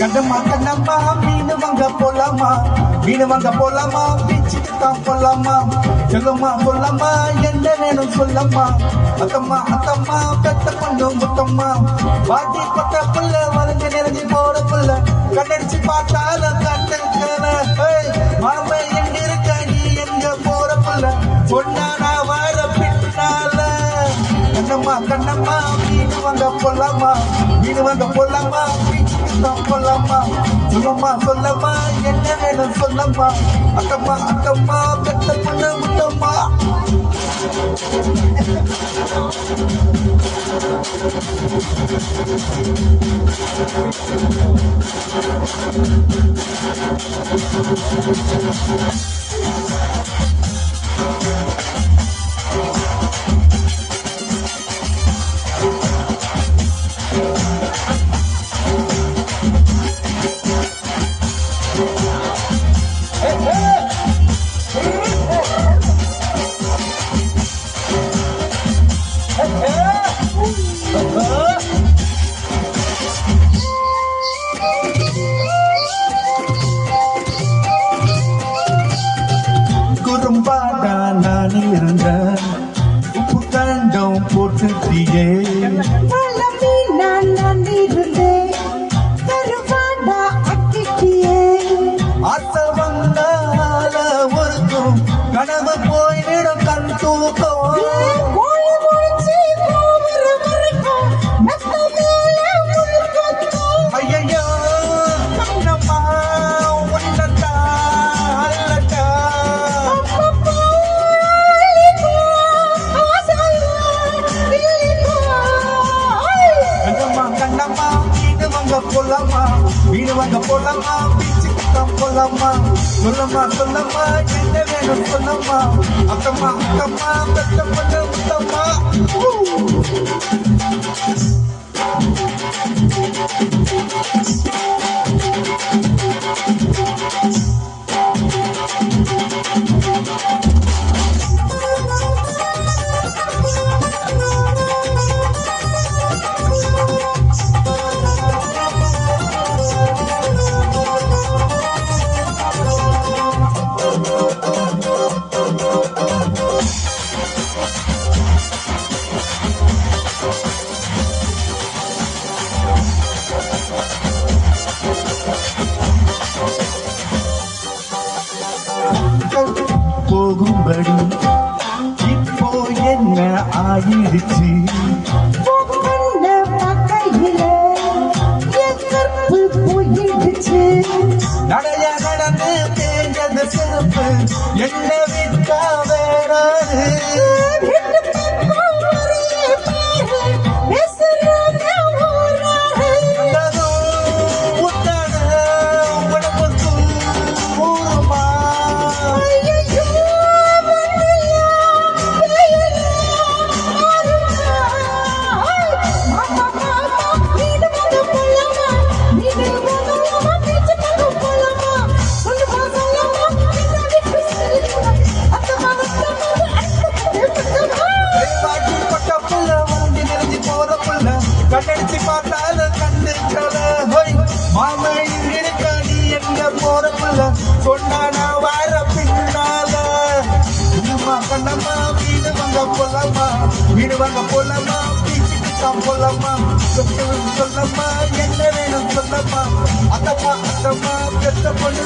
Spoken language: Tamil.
கண்ணம்மா கண்ணம்மா மீனு வாங்க போலாமா, மீனு வாங்க போலாமா, பீச்சுக்கு தான் போலாமா. சொல்லுமா சொல்லம்மா என்ன வேணும் சொல்லம்மா. அத்தம்மா அத்தம்மா பெத்த பொண்ணு முத்தம்மா, பாட்டி பட்ட புள்ள வளைஞ்சு நிறைஞ்சு போற புள்ள, கண்ணடிச்சு பார்த்தாலும் கண்டிருக்கல. மாம எங்க இருக்க நீ எங்க போற புள்ள, சொன்னா நான் வர பின்னால. கண்ணம்மா கண்ணம்மா மீனு வாங்க போலாமா, மீனு வாங்க போலாமா, பீச்சுக்கு தான் போலாமா. சொல்லம்மா சொல்லம்மா என்ன வேணும் சொல்லம்மா. அத்தம்மா அத்தம்மா பெத்த பொண்ணு முத்தம்மா. குறும்பாடா நான் இருந்த உப்பு கண்டம் போட்டுட்டியே, நான் இருந்தேன் கருவாடா அக்கிட்டியே. ஆத்த வந்தால ஒருக்கும் கனவு போயிடும் கண் தூக்கம். மொழி முடிச்சு கோமர வரைக்கும் மெத்த மேல முழுக்கத்தும். ஐயையோ கண்ணம்மா உன்னட்டா அல்லட்டா. அப்பப்போ அள்ளிப்போ, ஆசையா கிள்ளிப்போ. கண்ணம்மா கண்ணம்மா மீனு வாங்க போலாமா, மீனு வாங்க போலாமா, பீச்சுக்கு தான் போலாமா. சொல்லம்மா சொல்லம்மா என்ன வேணும் சொல்லம்மா. அத்தம்மா அத்தம்மா பெத்த பொண்ணு முத்தம்மா. போகும்படி இப்போ என்ன ஆயிடுச்சு. பொண்ண பக்கையில என் கற்பு போயிடுச்சு. நடைய நடந்து தேஞ்சது செருப்பு என்ன விட்டா வேறாது. ரெண்டு பக்கம் ஒரே பேரு, பேசுறாங்க ஊராரு. உத்தட உடம்புக்கும் ஊருமா. ஐயையோ, மண்ணையா, பேயையா, மாறுமா. மாமா, மாமா, வீடு வாங்க போலாமா, வீடு வாங்கலாமா, பீச்சுக்கு போலாமா. சொல்லுமா, சொல்லமா, பின்னாடி பேசுறீங்களா. அத்தம்மா, அத்தம்மா, அத்தம்மா. பாட்டி பட்ட புள்ள வாங்கி நிறைஞ்சி போற புள்ள, கண்ணடிச்சு பார்த்தாலும் கண்டுக்கல. மாமா இங்க இருக்க நீ எங்க போற புள்ள, சொன்னா நான் வர பின்னால. கண்ணம்மா கண்ணம்மா வீடு வாங்க போலாமா, வீடு வாங்க போலாமா, பீச்சுக்கு தான் போலாமா. சொல்லம்மா என்ன வேணும் சொல்லம்மா. அத்தம்மா அத்தம்மா பெத்த பொண்ணு